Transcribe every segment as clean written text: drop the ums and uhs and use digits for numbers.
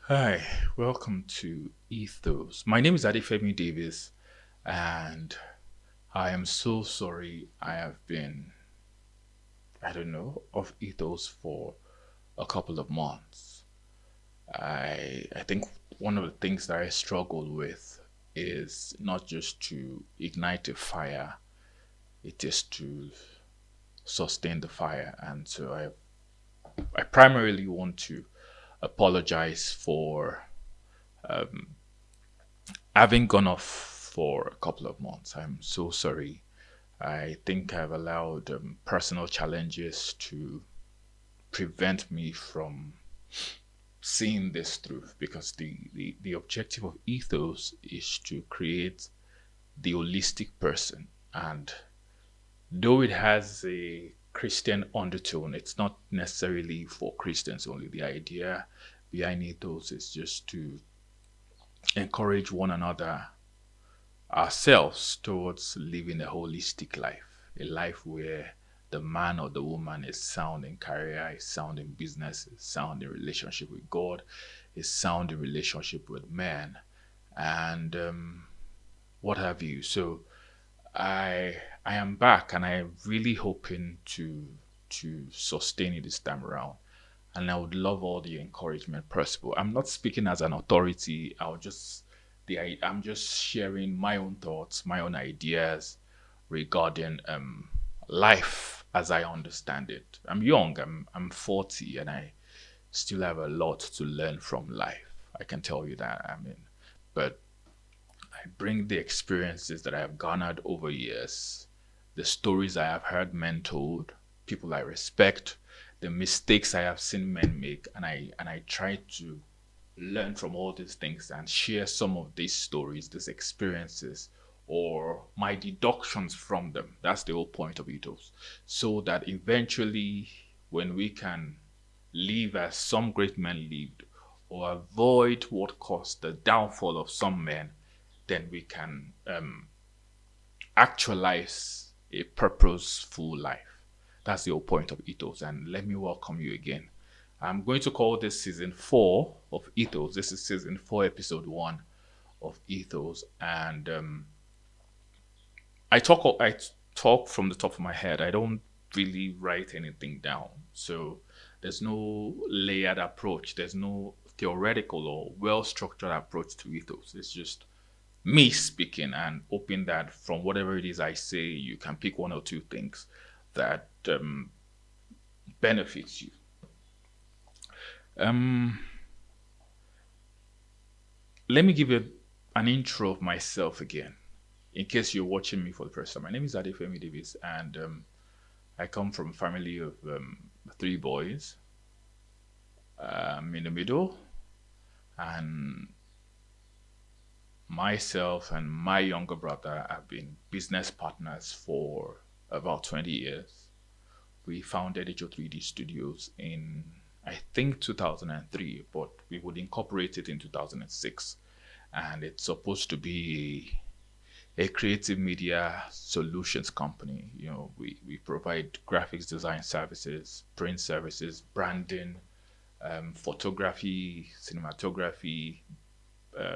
Hi, welcome to Ethos. My name is Adifemi Davis, and I am so sorry I have been, off Ethos for a couple of months. I think one of the things that I struggle with is not just to ignite a fire, it is to sustain the fire. And so I primarily want to apologize for having gone off for a couple of months. I'm so sorry. I think I've allowed personal challenges to prevent me from seeing this through because the objective of ethos is to create the holistic person. And though it has a Christian undertone, it's not necessarily for Christians only. The idea behind ethos is just to encourage one another ourselves towards living a holistic life, a life where the man or the woman is sound in career, is sound in business, is sound in relationship with God, is sound in relationship with man, and what have you. So I I am back, and I am really hoping to sustain it this time around. And I would love all the encouragement possible. I'm not speaking as an authority. I'm just sharing my own thoughts, my own ideas regarding life as I understand it. I'm young. I'm 40, and I still have a lot to learn from life. I can tell you that. But I bring the experiences that I have garnered over years, the stories I have heard men told, people I respect, the mistakes I have seen men make, and I try to learn from all these things and share some of these stories, these experiences, or my deductions from them. That's the whole point of ethos. So that eventually, when we can live as some great men lived, or avoid what caused the downfall of some men, then we can actualize a purposeful life. That's the whole point of Ethos. And let me welcome you again. I'm going to call this season 4 of Ethos. This is season 4, episode 1 of Ethos. And I talk from the top of my head. I don't really write anything down. So there's no layered approach. There's no theoretical or well structured approach to ethos. It's just me speaking and hoping that from whatever it is I say, you can pick one or two things that benefits you. Um, Let me give you an intro of myself again, in case you're watching me for the first time. My name is Adefemi Davis, and I come from a family of three boys. I'm in the middle, and myself and my younger brother have been business partners for about 20 years. We founded HO3D Studios in, I think, 2003, but we would incorporate it in 2006. And it's supposed to be a creative media solutions company. We provide graphics design services, print services, branding, photography, cinematography,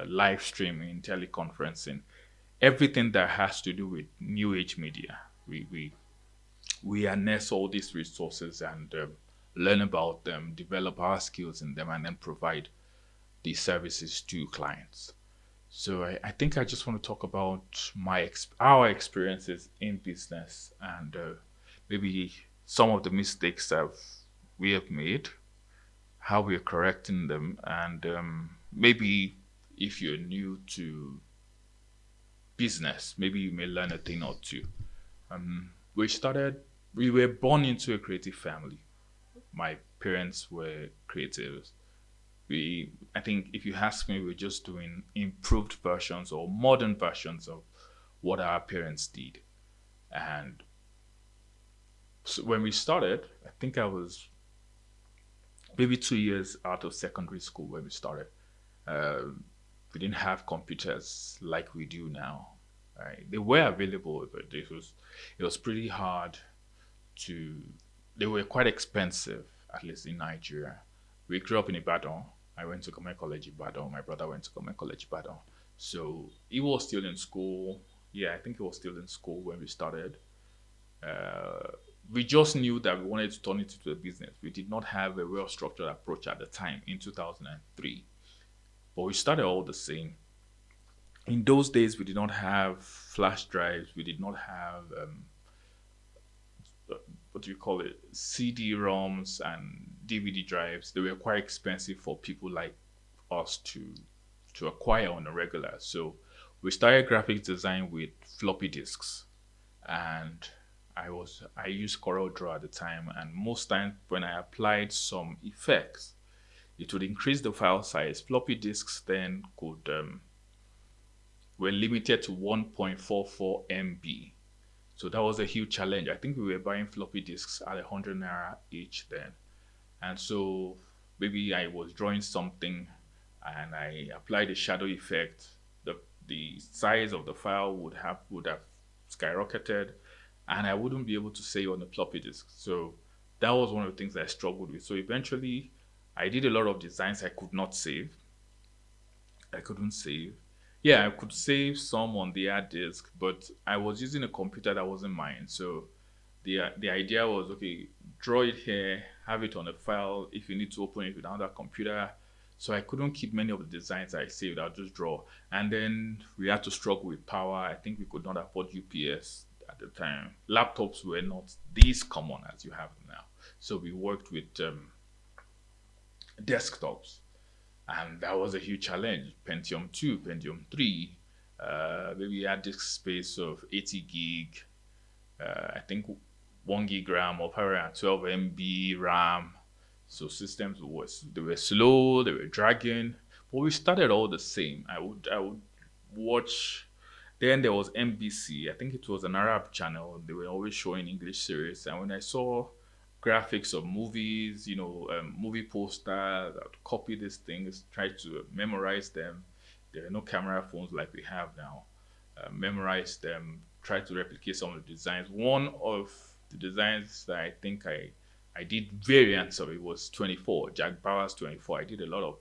live streaming, teleconferencing, everything that has to do with new age media. We harness all these resources and learn about them, develop our skills in them, and then provide these services to clients. So I think I just want to talk about our experiences in business and maybe some of the mistakes that we have made, how we're correcting them, and maybe if you're new to business, maybe you may learn a thing or two. We started, we were born into a creative family. My parents were creatives. I think if you ask me, we're just doing improved versions or modern versions of what our parents did. And so when we started, I think I was maybe 2 years out of secondary school when we started. Uh, we didn't have computers like we do now. Right? They were available, but it was pretty hard to. They were quite expensive, at least in Nigeria. We grew up in Ibadan, I went to Government College Ibadan. My brother went to Government College Ibadan. So he was still in school. Yeah, I think he was still in school when we started. Uh, we just knew that we wanted to turn it into a business. We did not have a well structured approach at the time in 2003, but we started all the same. In those days, we did not have flash drives. We did not have what do you call it, CD-ROMs and DVD drives. They were quite expensive for people like us to acquire on a regular. So we started graphics design with floppy disks, and I used Corel Draw at the time, and most times when I applied some effects, it would increase the file size. Floppy disks then could were limited to 1.44 MB. So that was a huge challenge. I think we were buying floppy disks at 100 naira each then. And so maybe I was drawing something and I applied a shadow effect. The size of the file would have skyrocketed, and I wouldn't be able to save on the floppy disk. So that was one of the things I struggled with. So eventually I did a lot of designs I could not save. I couldn't save. Yeah, I could save some on the hard disk, but I was using a computer that wasn't mine. So the idea was, okay, draw it here, have it on a file. If you need to open it with another computer, so I couldn't keep many of the designs I saved. I'll just draw, and then we had to struggle with power. I think we could not afford UPS at the time. Laptops were not this common as you have now, so we worked with desktops, and that was a huge challenge. Pentium 2, Pentium 3, maybe had disk space of 80 gig, I think 1 gig RAM or 12 MB RAM. So systems was they were slow, they were dragging, but we started all the same. I would watch. Then there was NBC. I think it was an Arab channel. They were always showing English series, and when I saw graphics of movies, movie posters, I'd copy these things, try to memorize them. There are no camera phones like we have now. Memorize them, try to replicate some of the designs. One of the designs that I think I did variants of it was 24, Jack Bauer's 24. I did a lot of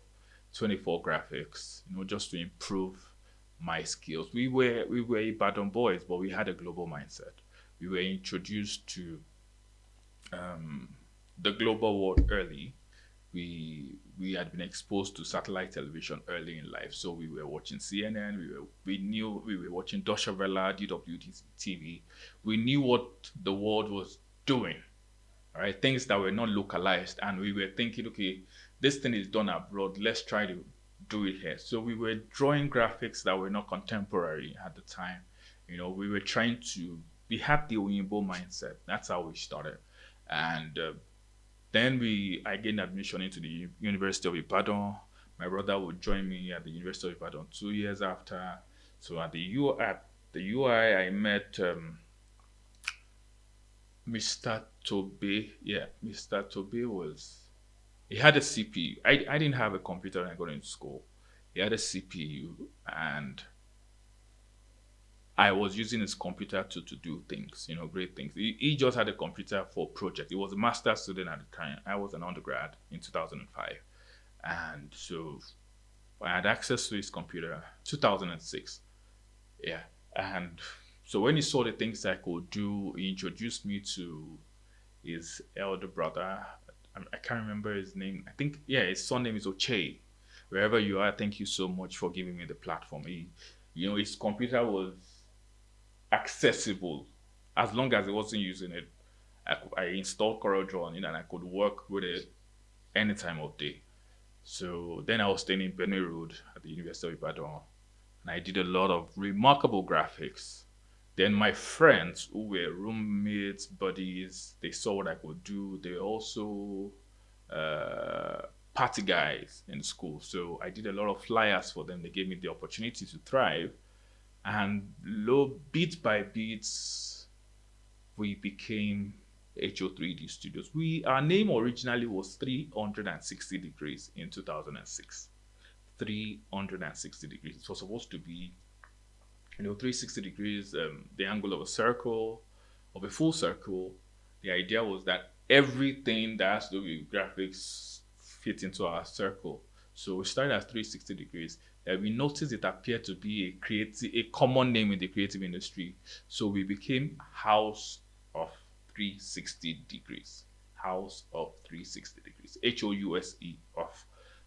24 graphics, just to improve my skills. We were Ibadan boys, but we had a global mindset. We were introduced to the global world early. We had been exposed to satellite television early in life, so we were watching CNN. We were watching Deutsche Welle, DWTV. We knew what the world was doing, all right, things that were not localized, and we were thinking, okay, this thing is done abroad. Let's try to do it here. So we were drawing graphics that were not contemporary at the time. We were trying to. We had the Oyinbo mindset. That's how we started, and then I gained admission into the University of Ibadan. My brother would join me at the University of Ibadan 2 years after. So at the UI, I met Mr. Tobe. Yeah, Mr. Tobe he had a CPU. I didn't have a computer when I got into school. He had a CPU, and I was using his computer to do things, great things. He just had a computer for project. He was a master's student at the time. I was an undergrad in 2005. And so I had access to his computer 2006. Yeah. And so when he saw the things I could do, he introduced me to his elder brother. I can't remember his name. I think, yeah, his son name is Oche. Wherever you are, thank you so much for giving me the platform. His computer was accessible as long as I wasn't using it. I installed CorelDRAW on it and I could work with it any time of day. So then I was staying in Benue Road at the University of Ibadan, and I did a lot of remarkable graphics. Then my friends who were roommates, buddies, they saw what I could do. They also party guys in school. So I did a lot of flyers for them. They gave me the opportunity to thrive. And bit by bit, we became HO3D Studios. Our name originally was 360 Degrees in 2006. 360 degrees. It was supposed to be, 360 degrees, the angle of a circle, of a full circle. The idea was that everything that has to do with graphics fit into our circle. So we started at 360 degrees. We noticed it appeared to be a common name in the creative industry. So we became House of 360 degrees. House of 360 degrees. HOUSE of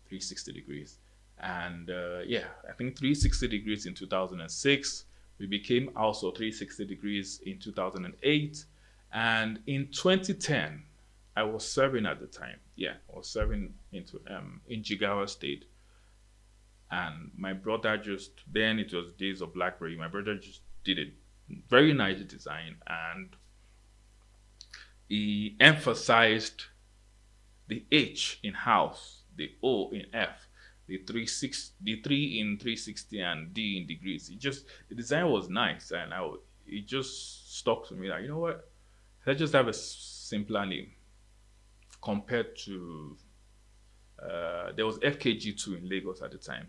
360 degrees. And yeah, I think 360 degrees in 2006. We became also 360 degrees in 2008. And in 2010, I was serving at the time. Yeah, I was serving in Jigawa State. And my brother just, then it was days of BlackBerry. My brother just did a very nice design, and he emphasized the H in house, the O in F, the three in 360 and D in degrees. The design was nice, and it just stuck to me that, you know what, let's just have a simpler name compared to there was FKG2 in Lagos at the time,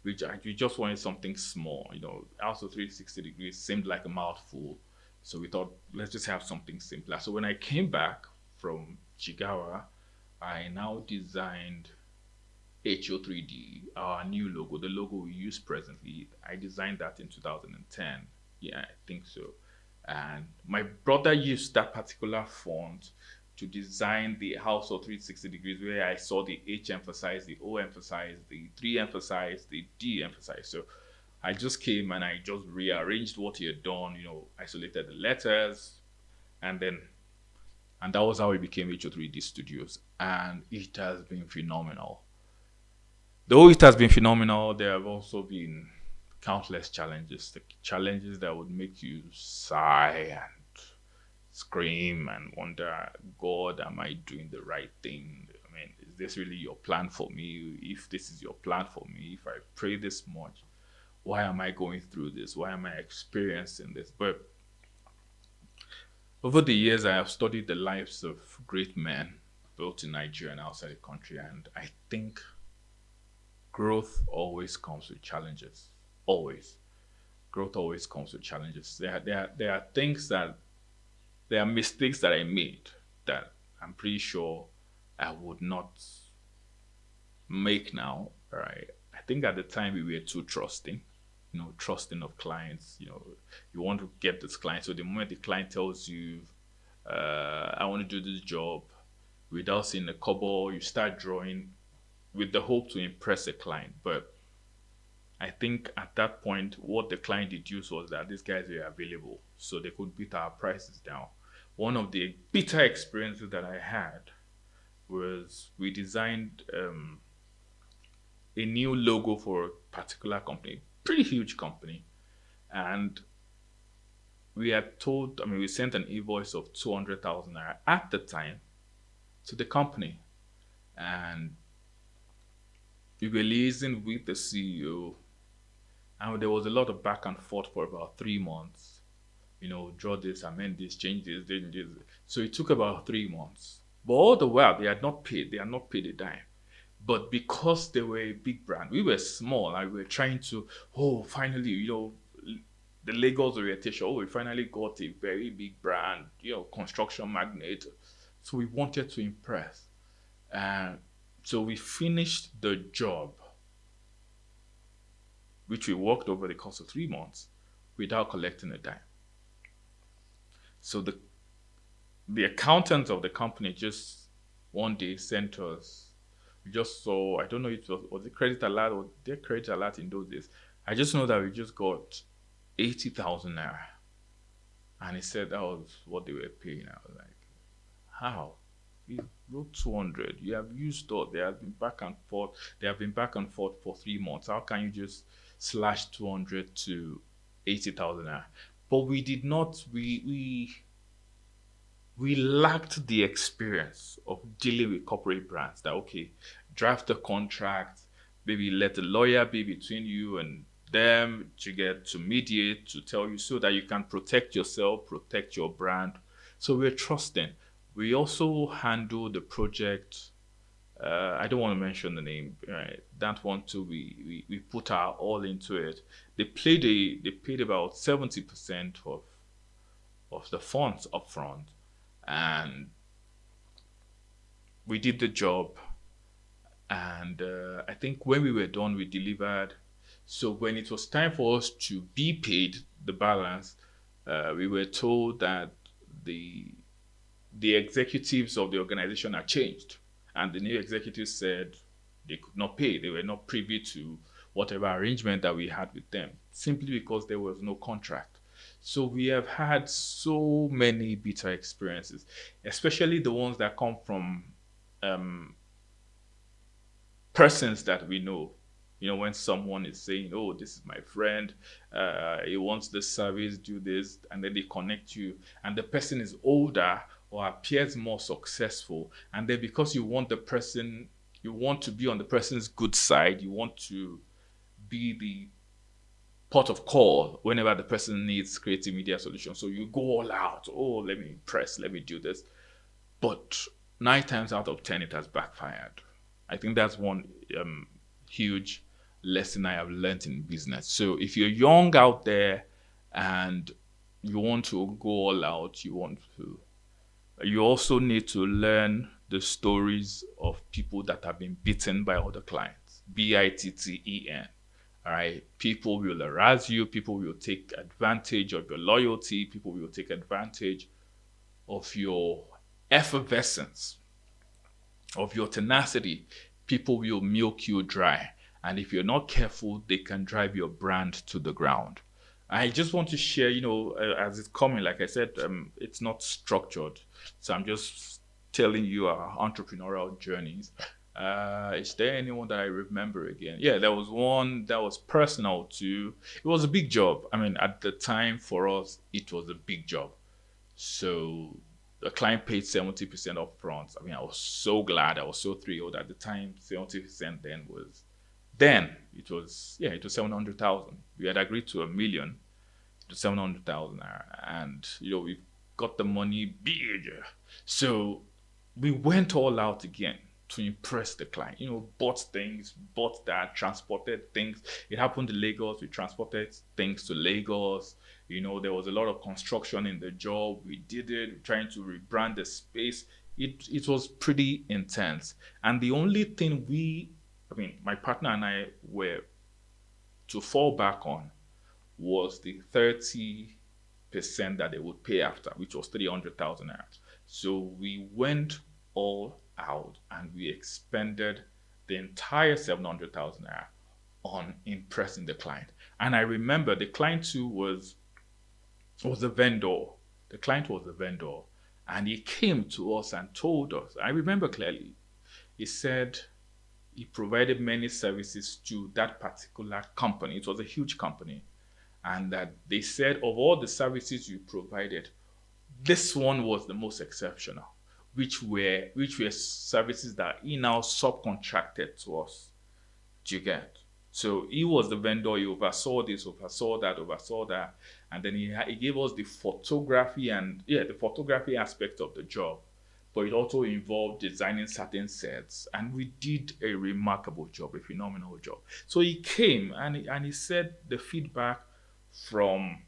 which we just wanted something small, also 360 degrees seemed like a mouthful. So we thought, let's just have something simpler. So when I came back from Jigawa, I now designed HO3D, our new logo, the logo we use presently. I designed that in 2010. Yeah, I think so. And my brother used that particular font to design the house of 360 degrees, where I saw the H emphasized, the O emphasized, the 3 emphasized, the D emphasized. So I just came and I just rearranged what he had done, isolated the letters, and then and that was how it became HO3D Studios. And it has been phenomenal. Though it has been phenomenal, there have also been countless challenges. The challenges that would make you sigh and scream and wonder, God, am I doing the right thing? I mean, is this really your plan for me? If this is your plan for me, if I pray this much, why am I going through this? Why am I experiencing this? But over the years, I have studied the lives of great men, both in Nigeria and outside the country, and I think growth always comes with challenges. Always. Growth always comes with challenges. There are things that there are mistakes that I made that I'm pretty sure I would not make now. Right. I think at the time we were too trusting, trusting of clients. You want to get this client. So the moment the client tells you, I want to do this job, without seeing a couple, you start drawing with the hope to impress the client. But I think at that point, what the client deduced was that these guys were available, so they could beat our prices down. One of the bitter experiences that I had was we designed a new logo for a particular company, pretty huge company, and we had told, we sent an invoice of 200,000 naira at the time to the company, and we were liaising with the CEO, and there was a lot of back and forth for about 3 months. Draw this, amend this, change this, change this. So it took about 3 months. But all the while, they had not paid a dime. But because they were a big brand, we were small, and we were trying to, finally, the Lagos orientation, we finally got a very big brand, construction magnate. So we wanted to impress. And so we finished the job, which we worked over the course of 3 months, without collecting a dime. So the accountant of the company just one day sent us, we just saw, I don't know if it was it credit alert or their credit alert in those days. I just know that we just got 80,000 naira. And he said that was what they were paying. I was like, how? We wrote 200. You have used all. They have been back and forth. They have been back and forth for 3 months. How can you just slash 200 to 80,000 naira? But we did not. We lacked the experience of dealing with corporate brands. That okay, draft a contract, maybe let the lawyer be between you and them to get to mediate, to tell you so that you can protect yourself, protect your brand. So we're trusting. We also handle the project. I don't want to mention the name. Right? That one too. We put our all into it. They paid about 70% of the funds upfront, and we did the job. And I think when we were done, we delivered. So when it was time for us to be paid the balance, we were told that the the executives of the organization had changed, and the new executives said they could not pay. They were not privy to whatever arrangement that we had with them, simply because there was no contract. So we have had so many bitter experiences, especially the ones that come from um, persons that we know. You know, when someone is saying, "Oh, this is my friend, he wants this service, do this," and then they connect you, and the person is older or appears more successful, and then because you want the person, you want to be on the person's good side, you want to be the port of call whenever the person needs creative media solutions. So you go all out. Oh, let me impress, let me do this. But 9 times out of 10, it has backfired. I think that's one huge lesson I have learned in business. So if you're young out there and you want to go all out, you also need to learn the stories of people that have been beaten by other clients. BITTEN. All right. People will harass you. People will take advantage of your loyalty. People will take advantage of your effervescence, of your tenacity. People will milk you dry. And if you're not careful, they can drive your brand to the ground. I just want to share, as it's coming, like I said, it's not structured. So I'm just telling you our entrepreneurial journeys. Is there anyone that I remember again? Yeah, there was one that was personal too. It was a big job. I mean, at the time for us, it was a big job. So the client paid 70% upfront. I mean, I was so glad. I was so thrilled at the time. 70% then it was, yeah, it was 700,000. We had agreed to 1 million to 700,000, and we got the money big. So we went all out again to impress the client. Bought things, bought that, transported things. It happened in Lagos. We transported things to Lagos. There was a lot of construction in the job. We did it, trying to rebrand the space. It was pretty intense. And the only thing my partner and I were to fall back on was the 30% that they would pay after, which was 300,000 naira. So we went all out and we expended the entire 700,000 naira on impressing the client. And I remember the client too was a vendor. The client was a vendor. And he came to us and told us, I remember clearly, he said he provided many services to that particular company. It was a huge company. And that they said, of all the services you provided, this one was the most exceptional, which were services that he now subcontracted to us. Do you get? So he was the vendor. He oversaw this, oversaw that, and then he gave us the photography the photography aspect of the job. But it also involved designing certain sets, and we did a remarkable job, a phenomenal job. So he came and he said the feedback from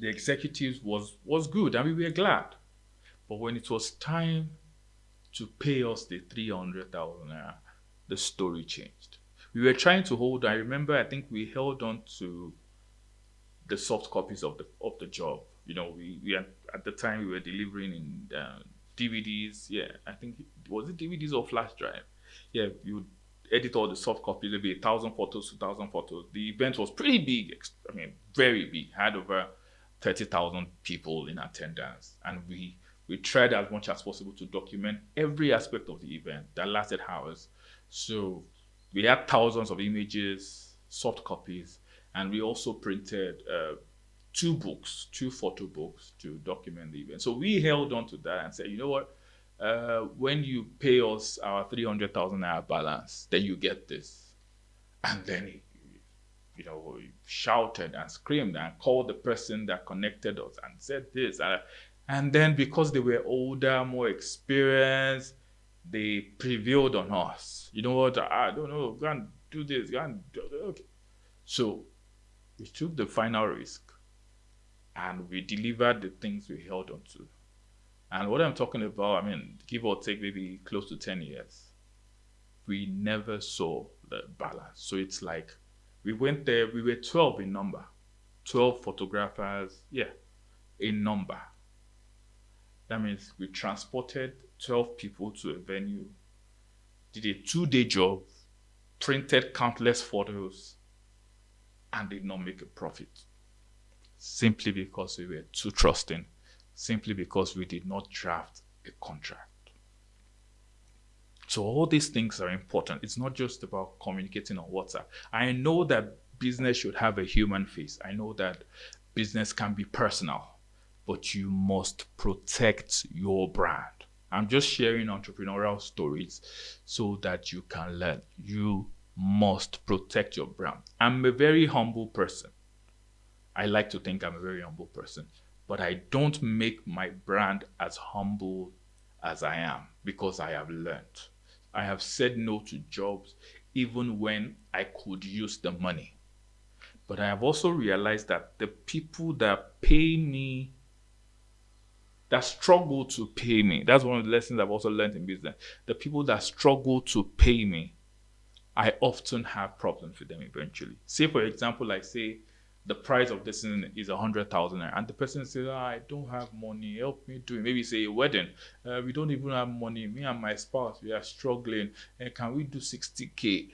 the executives was good, and we were glad. But when it was time to pay us the 300,000 naira, the story changed. We were trying to hold. I remember. I think we held on to the soft copies of the job. We at the time we were delivering in DVDs. Yeah, I think was it DVDs or flash drive. Yeah, you edit all the soft copies. Maybe 1,000 photos, 2,000 photos. The event was pretty big. I mean, very big. Had over 30,000 people in attendance, and we tried as much as possible to document every aspect of the event that lasted hours. So we had thousands of images, soft copies, and we also printed two photo books to document the event. So we held on to that and said, you know what? When you pay us our 300,000 naira balance, then you get this. And then he shouted and screamed and called the person that connected us and said this. And then because they were older, more experienced, they prevailed on us. You know what? I don't know. Go and do this. Go and do, okay. So we took the final risk and we delivered the things we held on to. And what I'm talking about, I mean, give or take maybe close to 10 years. we never saw the balance. So it's like we went there, we were 12 in number, 12 photographers, yeah, in number. That means we transported 12 people to a venue, did a 2-day job, printed countless photos, and did not make a profit. Simply because we were too trusting, simply because we did not draft a contract. So all these things are important. It's not just about communicating on WhatsApp. I know that business should have a human face. I know that business can be personal, but you must protect your brand. I'm just sharing entrepreneurial stories so that you can learn. You must protect your brand. I'm a very humble person. I like to think I'm a very humble person, but I don't make my brand as humble as I am because I have learned. I have said no to jobs even when I could use the money. But I have also realized that the people that pay me, that struggle to pay me, that's one of the lessons I've also learned in business. The people that struggle to pay me, I often have problems with them eventually. Say, for example, like say, the price of this thing is 100,000 naira, and the person says, I don't have money, help me do it. Maybe say a wedding, we don't even have money. Me and my spouse, we are struggling. And can we do 60K?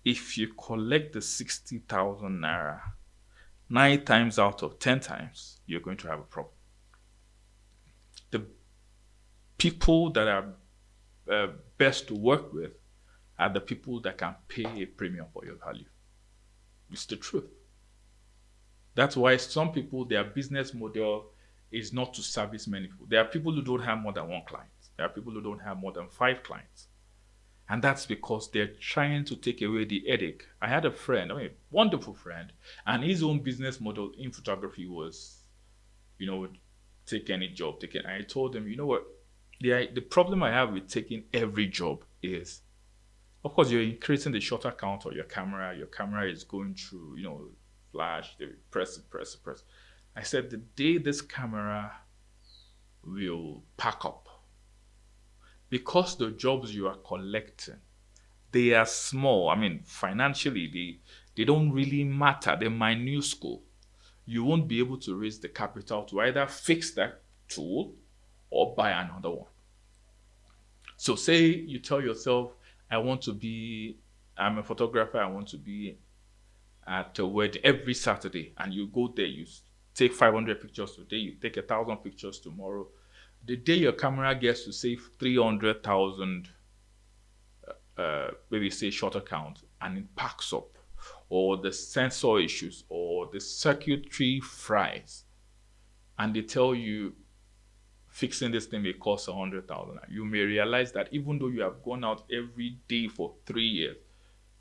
If you collect the 60,000 naira, 9 times out of 10 times, you're going to have a problem. The people that are best to work with are the people that can pay a premium for your value. It's the truth. That's why some people, their business model is not to service many people. There are people who don't have more than 1 client. There are people who don't have more than 5 clients. And that's because they're trying to take away the headache. I had a friend, wonderful friend, and his own business model in photography was, take any job, take it. And I told him, you know what? The problem I have with taking every job is, of course, you're increasing the shutter count of your camera. Your camera is going through, flash, they press. I said, the day this camera will pack up, because the jobs you are collecting, they are small. Financially, they don't really matter. They're minuscule. You won't be able to raise the capital to either fix that tool or buy another one. So say you tell yourself, I'm a photographer, I want to be at a wedding every Saturday, and you go there, you take 500 pictures today, you take 1,000 pictures tomorrow. The day your camera gets to say 300,000, maybe say shutter count, and it packs up, or the sensor issues, or the circuitry fries, and they tell you fixing this thing may cost 100,000, you may realize that even though you have gone out every day for 3 years,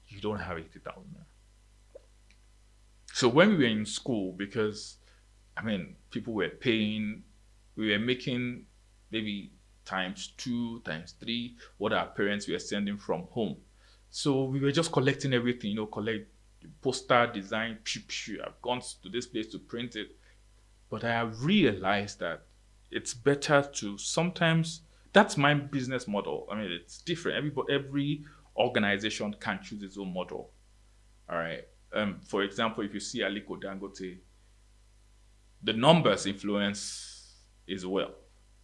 you don't have 80,000. So when we were in school, because people were paying, we were making maybe ×2, ×3 what our parents were sending from home. So we were just collecting everything, collect poster design, I've gone to this place to print it. But I have realized that it's better to sometimes, that's my business model. It's different. Every organization can choose its own model. All right. For example, if you see Aliko Dangote, the numbers influence is well.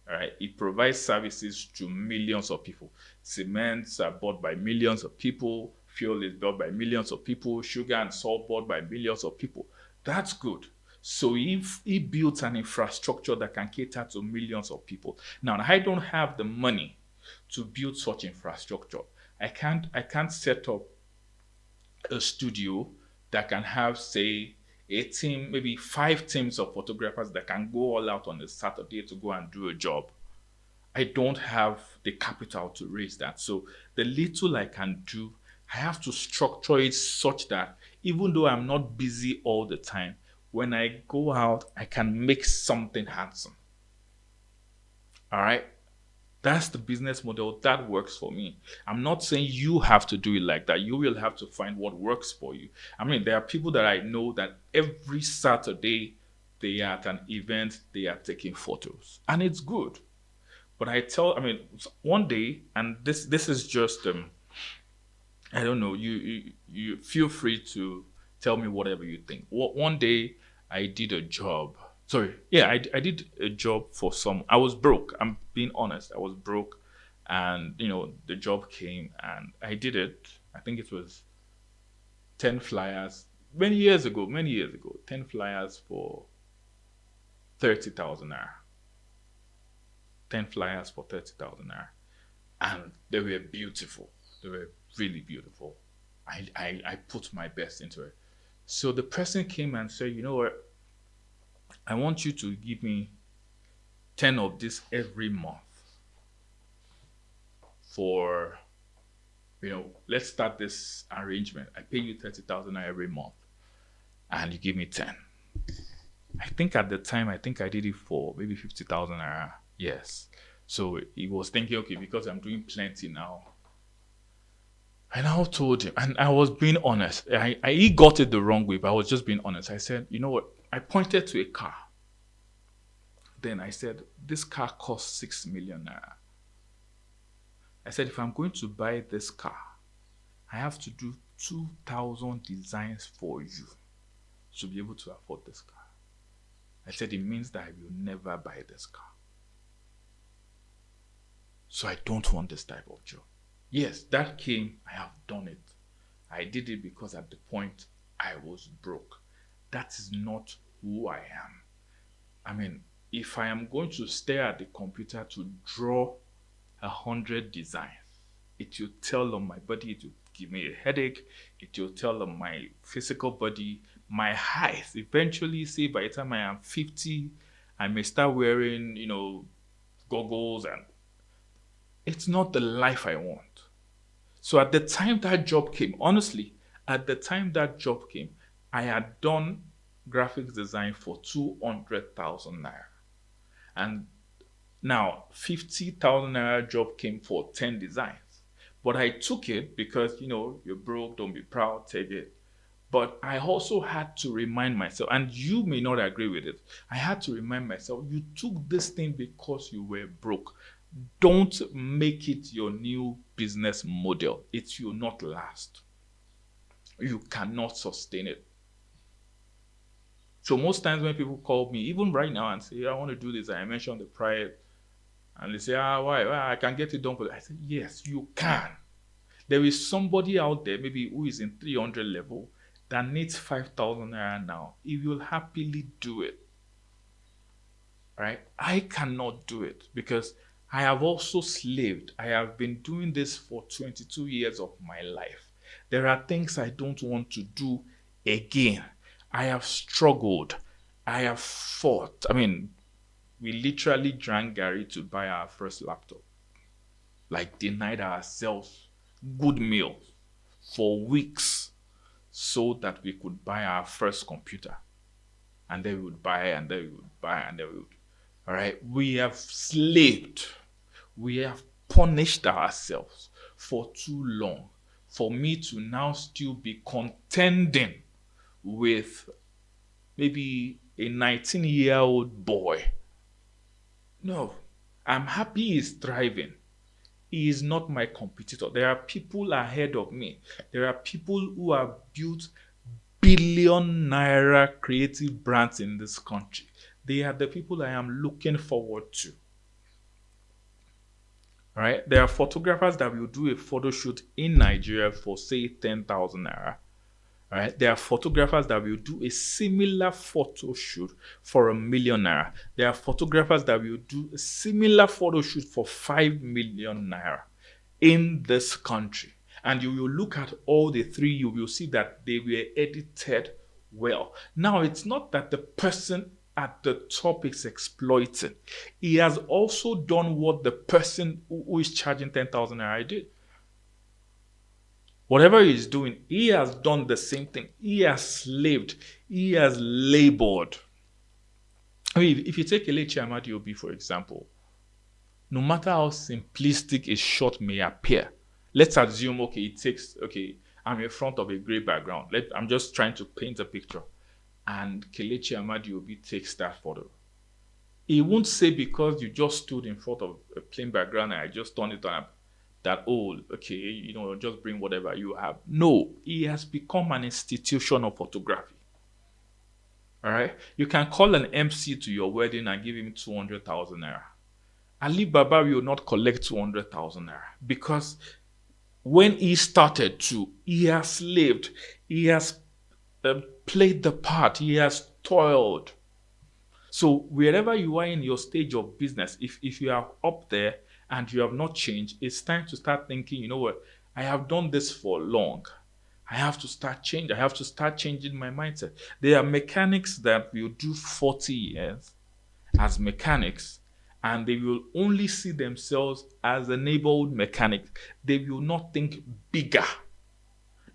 All right. It provides services to millions of people. Cements are bought by millions of people. Fuel is bought by millions of people. Sugar and salt bought by millions of people. That's good. So if he builds an infrastructure that can cater to millions of people. Now, I don't have the money to build such infrastructure. I can't set up a studio that can have, say, a team, maybe 5 teams of photographers that can go all out on a Saturday to go and do a job. I don't have the capital to raise that. So the little I can do, I have to structure it such that even though I'm not busy all the time, when I go out, I can make something handsome. All right? That's the business model that works for me. I'm not saying you have to do it like that. You will have to find what works for you. There are people that I know that every Saturday they are at an event, they are taking photos. And it's good. But one day, and this is just I don't know. You feel free to tell me whatever you think. One day I did a job. Sorry, yeah, I did a job for some. I was broke. I'm being honest. I was broke, and the job came, and I did it. I think it was 10 flyers many years ago. Many years ago, 10 flyers for 30,000 naira. 10 flyers for 30,000 naira, and they were beautiful. They were really beautiful. I put my best into it. So the person came and said, you know what? I want you to give me 10 of this every month for, let's start this arrangement. I pay you 30,000 every month and you give me 10. I think at the time, I think I did it for maybe 50,000 naira. Yes. So he was thinking, okay, because I'm doing plenty now. I now told him, and I was being honest. He got it the wrong way, but I was just being honest. I said, you know what? I pointed to a car. Then I said, this car costs 6 million naira. I said, if I'm going to buy this car, I have to do 2,000 designs for you to be able to afford this car. I said, it means that I will never buy this car. So I don't want this type of job. Yes, that came, I have done it. I did it because at the point I was broke. That is not who I am. I mean, if I am going to stare at the computer to draw 100 designs, it will tell on my body, it will give me a headache, it will tell on my physical body, my height. Eventually, say by the time I am 50, I may start wearing, goggles, and it's not the life I want. So at the time that job came, honestly, at the time that job came, I had done graphics design for 200,000 naira. And now 50,000 naira job came for 10 designs. But I took it because, you're broke, don't be proud, take it. But I also had to remind myself, and you may not agree with it, I had to remind myself, you took this thing because you were broke. Don't make it your new business model. It will not last. You cannot sustain it. So most times when people call me, even right now, and say, I want to do this, I mention the price, and they say, why? I can get it done for you. I say, yes, you can. There is somebody out there, maybe who is in 300 level, that needs 5,000 naira now. He will happily do it. Right? I cannot do it because I have also slaved. I have been doing this for 22 years of my life. There are things I don't want to do again. I have struggled. I have fought. I mean, we literally drank Gary to buy our first laptop. Like, denied ourselves good meals for weeks so that we could buy our first computer. And then we would buy, and then we would buy, and then we would. All right? We have slaved. We have punished ourselves for too long for me to now still be contending with maybe a 19-year-old boy. No, I'm happy he's thriving. He is not my competitor. There are people ahead of me. There are people who have built billion naira creative brands in this country. They are the people I am looking forward to. Right? There are photographers that will do a photo shoot in Nigeria for, say, 10,000 naira. Right? There are photographers that will do a similar photo shoot for 1 million naira. There are photographers that will do a similar photo shoot for 5 million naira in this country. And you will look at all the three, you will see that they were edited well. Now, it's not that the person at the top is exploiting. He has also done what the person who is charging 10,000 naira did. Whatever he is doing, he has done the same thing. He has slaved. He has labored. I mean, if you take Kelechi Amadiobi, for example, no matter how simplistic a shot may appear, let's assume, I'm in front of a gray background. I'm just trying to paint a picture. And Kelechi Amadiobi takes that photo. He won't say because you just stood in front of a plain background and I just turned it on. that, oh, okay, just bring whatever you have. No, it has become an institution of photography. All right. You can call an MC to your wedding and give him 200,000 naira. Ali Baba will not collect 200,000 naira because when he started to, he has slaved, he has played the part, he has toiled. So wherever you are in your stage of business, if you are up there and you have not changed, it's time to start thinking, you know what, I have done this for long. I have to start change. I have to start changing my mindset. There are mechanics that will do 40 years as mechanics, and they will only see themselves as a neighborhood mechanic. They will not think bigger.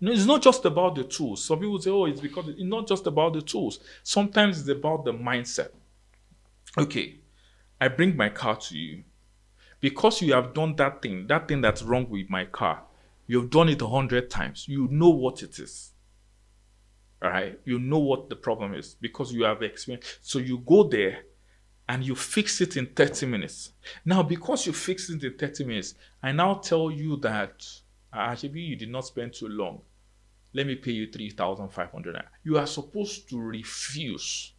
No, it's not just about the tools. Some people say, oh, it's because it's not just about the tools. Sometimes it's about the mindset. Okay, I bring my car to you. Because you have done that thing that's wrong with my car, you've done it 100 times. You know what it is. All right? You know what the problem is because you have experienced. So you go there and you fix it in 30 minutes. Now, because you fix it in 30 minutes, I now tell you that actually you did not spend too long. Let me pay you 3,500. You are supposed to refuse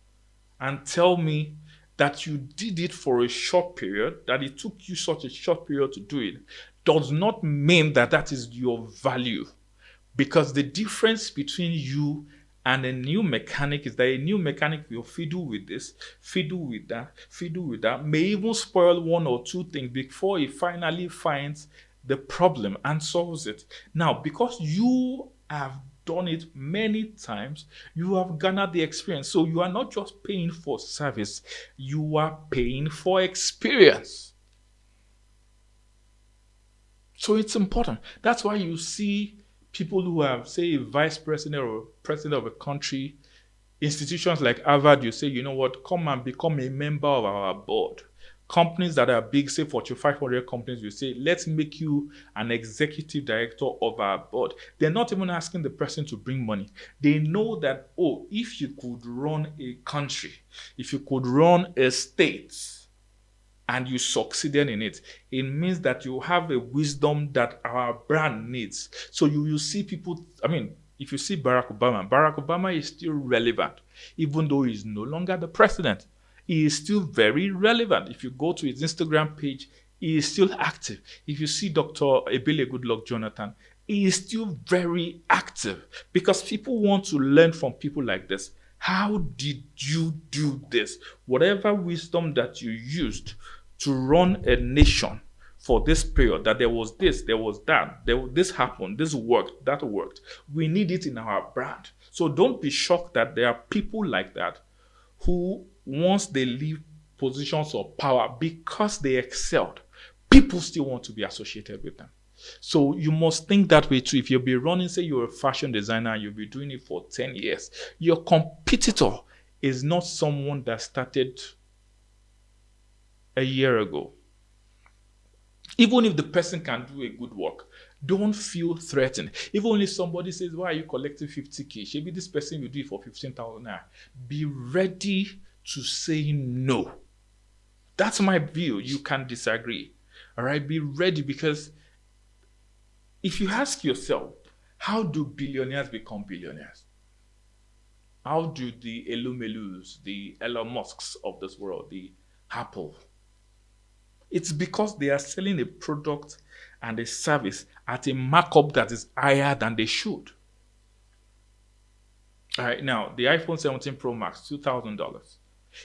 and tell me that you did it for a short period, that it took you such a short period to do it, does not mean that that is your value. Because the difference between you and a new mechanic is that a new mechanic will fiddle with this, fiddle with that, may even spoil one or two things before he finally finds the problem and solves it. Now, because you have done it many times, you have garnered the experience. So you are not just paying for service, you are paying for experience. So it's important. That's why you see people who have, say, a vice president or president of a country, institutions like Harvard, you say, you know what, come and become a member of our board. Companies that are big, say Fortune 500 companies, you say, let's make you an executive director of our board. They're not even asking the person to bring money. They know that, oh, if you could run a country, if you could run a state, and you succeeded in it, it means that you have a wisdom that our brand needs. So you will see people, if you see Barack Obama is still relevant, even though he's no longer the president. He is still very relevant. If you go to his Instagram page, he is still active. If you see Dr. Ebele Goodluck Jonathan, he is still very active because people want to learn from people like this. How did you do this? Whatever wisdom that you used to run a nation for this period, that there was this, there was that, this happened, this worked, that worked. We need it in our brand. So don't be shocked that there are people like that who, once they leave positions of power because they excelled, people still want to be associated with them. So you must think that way too. If you'll be running, say you're a fashion designer and you'll be doing it for 10 years, your competitor is not someone that started a year ago. Even if the person can do a good work, don't feel threatened. Even if somebody says, why are you collecting 50K? Maybe this person will do it for 15,000 naira. Be ready to say no. That's my view. You can disagree. All right? Be ready, because if you ask yourself, how do billionaires become billionaires? How do the Elumelus, the Elon Musks of this world, the Apple? It's because they are selling a product and a service at a markup that is higher than they should. All right, now, the iPhone 17 Pro Max, $2,000.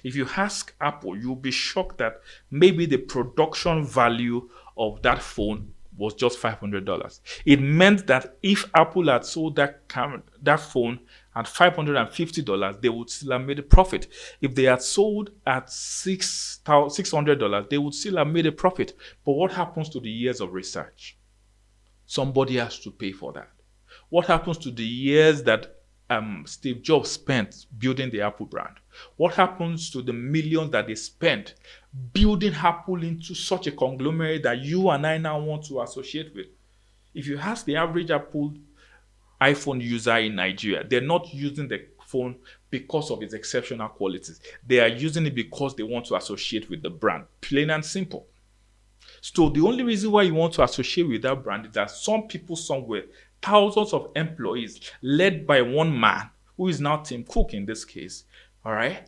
If you ask Apple, you'll be shocked that maybe the production value of that phone was just $500. It meant that if Apple had sold that phone at $550, they would still have made a profit. If they had sold at $600, they would still have made a profit. But what happens to the years of research? Somebody has to pay for that. What happens to the years that Steve Jobs spent building the Apple brand? What happens to the millions that they spent building Apple into such a conglomerate that you and I now want to associate with? If you ask the average Apple iPhone user in Nigeria, they're not using the phone because of its exceptional qualities. They are using it because they want to associate with the brand, plain and simple. So the only reason why you want to associate with that brand is that some people somewhere, thousands of employees led by one man, who is now Tim Cook in this case, all right,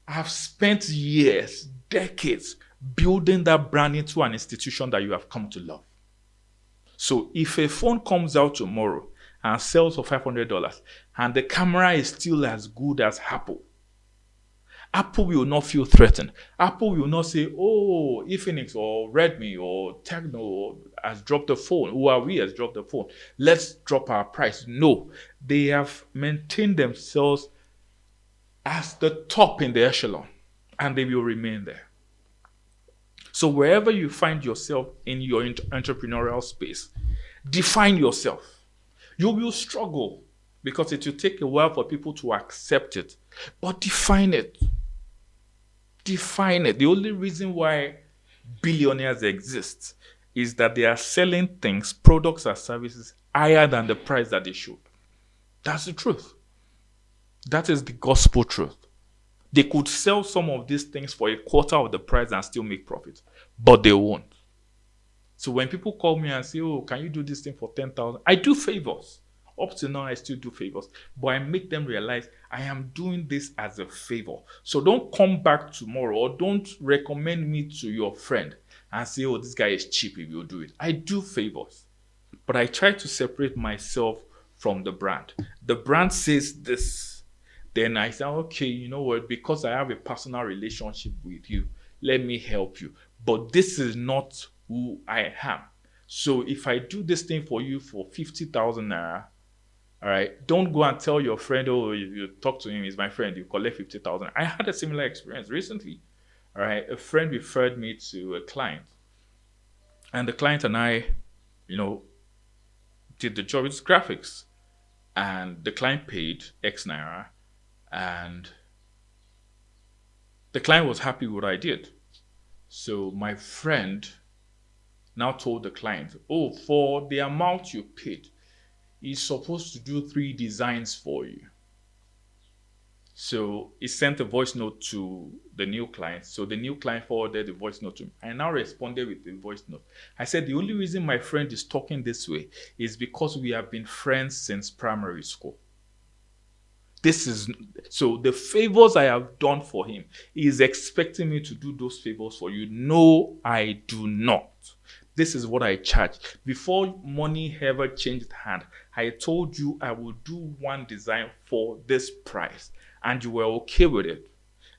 have spent years, decades building that brand into an institution that you have come to love. So if a phone comes out tomorrow and sells for $500 and the camera is still as good as Apple, Apple will not feel threatened. Apple will not say, oh, Infinix or Redmi or Techno has dropped the phone. Huawei has dropped the phone. Let's drop our price. No, they have maintained themselves as the top in the echelon and they will remain there. So wherever you find yourself in your entrepreneurial space, define yourself. You will struggle because it will take a while for people to accept it, but define it. Define it. The only reason why billionaires exist is that they are selling things, products or services higher than the price that they should. That's the truth. That is the gospel truth. They could sell some of these things for a quarter of the price and still make profit, but they won't. So when people call me and say, oh, can you do this thing for 10,000? I do favors. Up to now, I still do favors, but I make them realize I am doing this as a favor. So don't come back tomorrow or don't recommend me to your friend and say, oh, this guy is cheap if you do it. I do favors, but I try to separate myself from the brand. The brand says this. Then I say, okay, you know what? Because I have a personal relationship with you, let me help you. But this is not who I am. So if I do this thing for you for 50,000 naira, all right, don't go and tell your friend, oh, if you talk to him, he's my friend, you collect 50,000. I had a similar experience recently. All right, a friend referred me to a client. And the client and I, did the job with graphics. And the client paid X naira. And the client was happy with what I did. So my friend now told the client, oh, for the amount you paid, he's supposed to do 3 designs for you. So he sent a voice note to the new client. So the new client forwarded the voice note to me. I now responded with the voice note. I said, the only reason my friend is talking this way is because we have been friends since primary school. So the favors I have done for him, he is expecting me to do those favors for you. No, I do not. This is what I charge. Before money ever changed hand, I told you I will do one design for this price, and you were okay with it.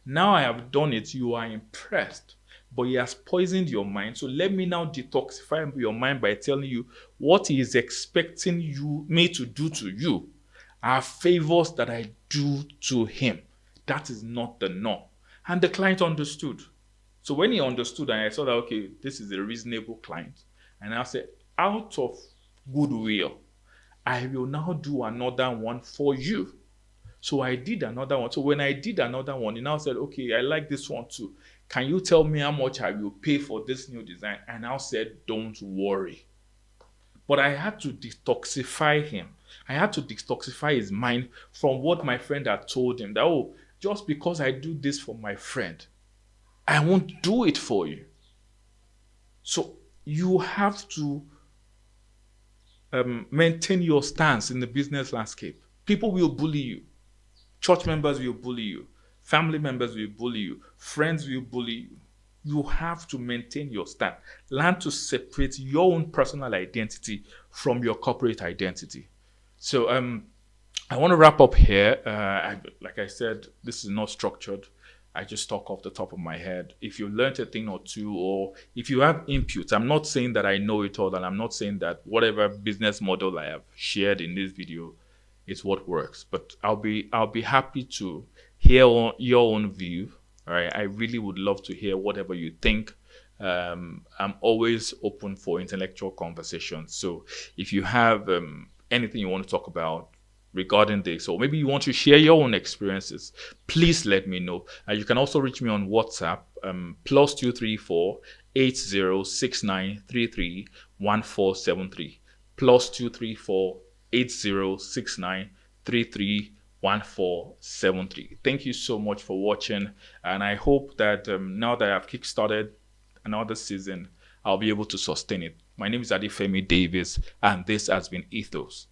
Now I have done it, you are impressed, but he has poisoned your mind. So let me now detoxify your mind by telling you what he is expecting me to do to you are favors that I do to him. That is not the norm. And the client understood. So when he understood and I saw that, okay, this is a reasonable client, and I said, out of goodwill, I will now do another one for you. So I did another one. So when I did another one, he now said, okay, I like this one too. Can you tell me how much I will pay for this new design? And I said, don't worry. But I had to detoxify him. I had to detoxify his mind from what my friend had told him. That, oh, just because I do this for my friend, I won't do it for you. So you have to maintain your stance in the business landscape. People will bully you. Church members will bully you. Family members will bully you. Friends will bully you. You have to maintain your stand. Learn to separate your own personal identity from your corporate identity. So I want to wrap up here. Like I said, this is not structured. I just talk off the top of my head. If you learned a thing or two, or if you have inputs, I'm not saying that I know it all, and I'm not saying that whatever business model I have shared in this video is what works. But I'll be happy to hear your own view. All right, I really would love to hear whatever you think. I'm always open for intellectual conversations. So if you have anything you want to talk about regarding this, or maybe you want to share your own experiences, please let me know. You can also reach me on WhatsApp, +234 806933 1473, +234 806933 1473. Thank you so much for watching, and I hope that now that I've kickstarted another season, I'll be able to sustain it. My name is Adifemi Davis, and this has been Ethos.